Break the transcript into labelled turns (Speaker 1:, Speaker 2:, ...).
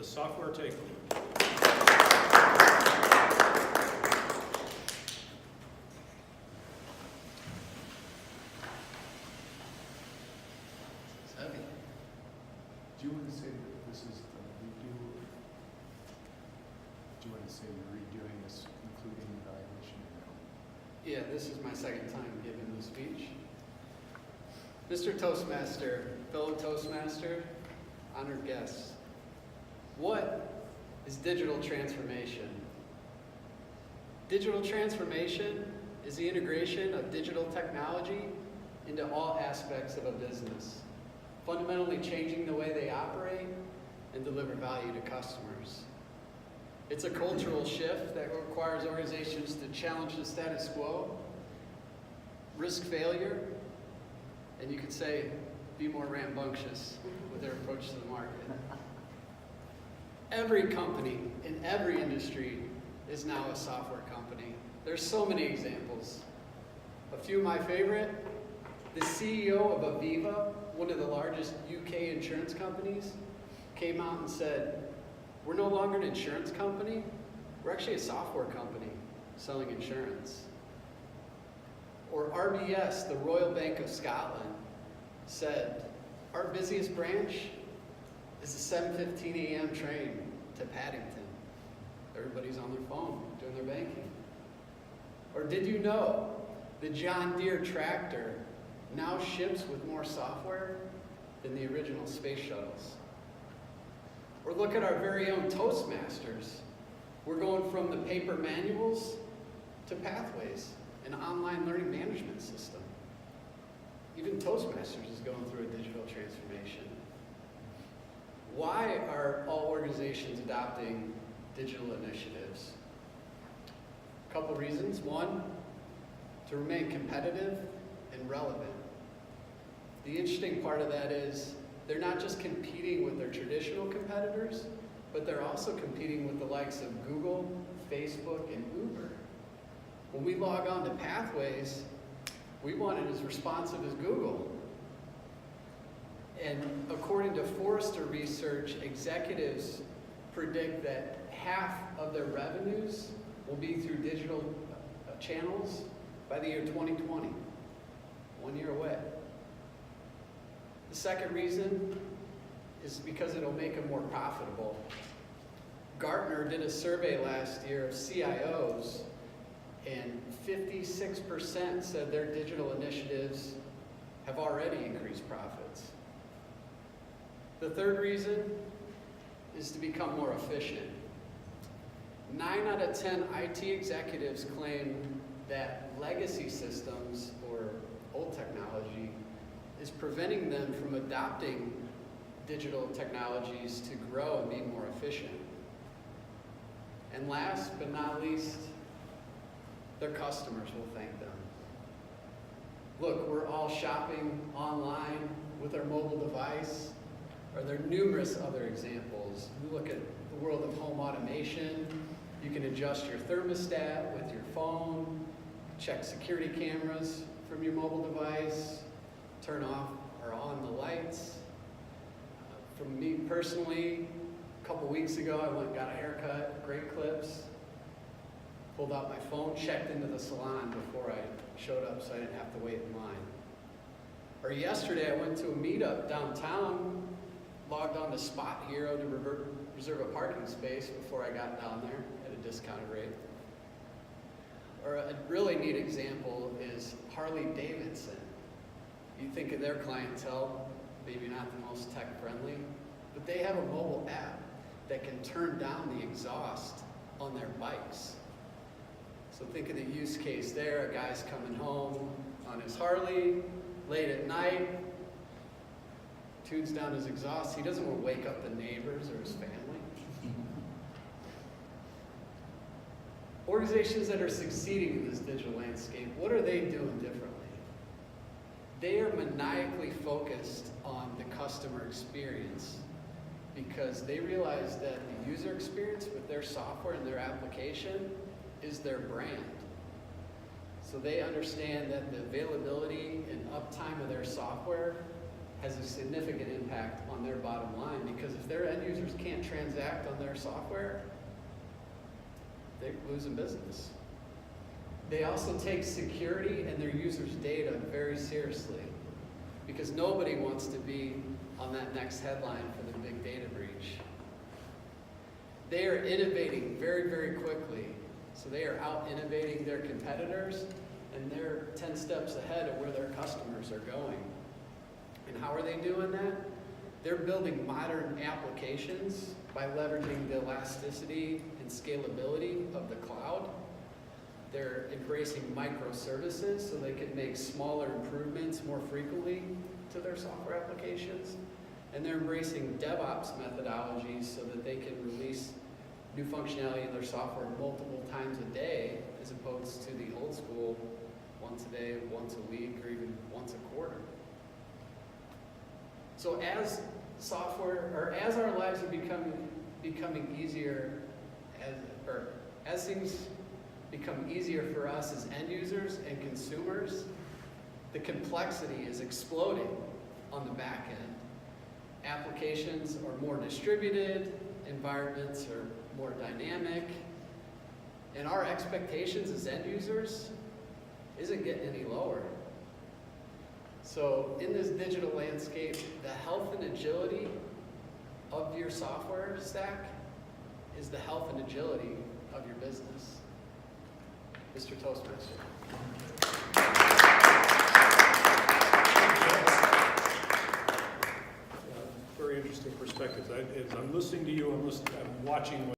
Speaker 1: the Software Takeover.
Speaker 2: It's heavy.
Speaker 3: Do you want to say that this is the redo? Do you want to say you're redoing this, including evaluation?
Speaker 2: Yeah, this is my second time giving the speech. Mr. Toastmaster, fellow Toastmaster, honored guests, what is digital transformation? Digital transformation is the integration of digital technology into all aspects of a business, fundamentally changing the way they operate and deliver value to customers. It's a cultural shift that requires organizations to challenge the status quo, risk failure, and you could say, be more rambunctious with their approach to the market. Every company in every industry is now a software company. There's so many examples. A few of my favorite, the CEO of Aviva, one of the largest UK insurance companies, came out and said, we're no longer an insurance company, we're actually a software company selling insurance. Or RBS, the Royal Bank of Scotland, said, our busiest branch is the 7:15 a.m. train to Paddington. Everybody's on their phone doing their banking. Or did you know the John Deere tractor now ships with more software than the original space shuttles? Or look at our very own Toastmasters. We're going from the paper manuals to Pathways, an online learning management system. Even Toastmasters is going through a digital transformation. Why are all organizations adopting digital initiatives? A couple reasons. One, to remain competitive and relevant. The interesting part of that is they're not just competing with their traditional competitors, but they're also competing with the likes of Google, Facebook, and Uber. When we log on to Pathways, we want it as responsive as Google. And according to Forrester research, executives predict that half of their revenues will be through digital channels by the year 2020, 1 year away. The second reason is because it'll make them more profitable. Gartner did a survey last year of CIOs, and 56% said their digital initiatives have already increased profits. The third reason is to become more efficient. 9 out of 10 IT executives claim that legacy systems or old technology is preventing them from adopting digital technologies to grow and be more efficient. And last but not least, their customers will thank them. Look, we're all shopping online with our mobile device. Are there numerous other examples? You look at the world of home automation. You can adjust your thermostat with your phone, check security cameras from your mobile device, turn off or on the lights. For me personally, a couple weeks ago, I went and got a haircut, great clips, pulled out my phone, checked into the salon before I showed up so I didn't have to wait in line. Or yesterday, I went to a meetup downtown, logged on to Spot Hero to reserve a parking space before I got down there at a discounted rate. Or a really neat example is Harley Davidson. You think of their clientele, maybe not the most tech friendly, but they have a mobile app that can turn down the exhaust on their bikes. So think of the use case there, a guy's coming home on his Harley, late at night, tunes down his exhaust. He doesn't want to wake up the neighbors or his family. Organizations that are succeeding in this digital landscape, what are they doing differently? They are maniacally focused on the customer experience because they realize that the user experience with their software and their application is their brand. So they understand that the availability and uptime of their software has a significant impact on their bottom line, because if their end users can't transact on their software, they're losing business. They also take security and their users' data very seriously, because nobody wants to be on that next headline for the big data breach. They are innovating very, very quickly. So they are out innovating their competitors, and they're 10 steps ahead of where their customers are going. And how are they doing that? They're building modern applications by leveraging the elasticity and scalability of the cloud. They're embracing microservices so they can make smaller improvements more frequently to their software applications. And they're embracing DevOps methodologies so that they can release new functionality in their software multiple times a day, as opposed to the old school once a day, once a week, or even once a quarter. So as our lives are becoming easier, as things become easier for us as end users and consumers, the complexity is exploding on the back end. Applications are more distributed, environments are more dynamic, and our expectations as end users isn't getting any lower. So in this digital landscape, the health and agility of your software stack is the health and agility of your business. Mr. Toastmaster.
Speaker 1: Very interesting perspectives. As I'm listening to you, I'm watching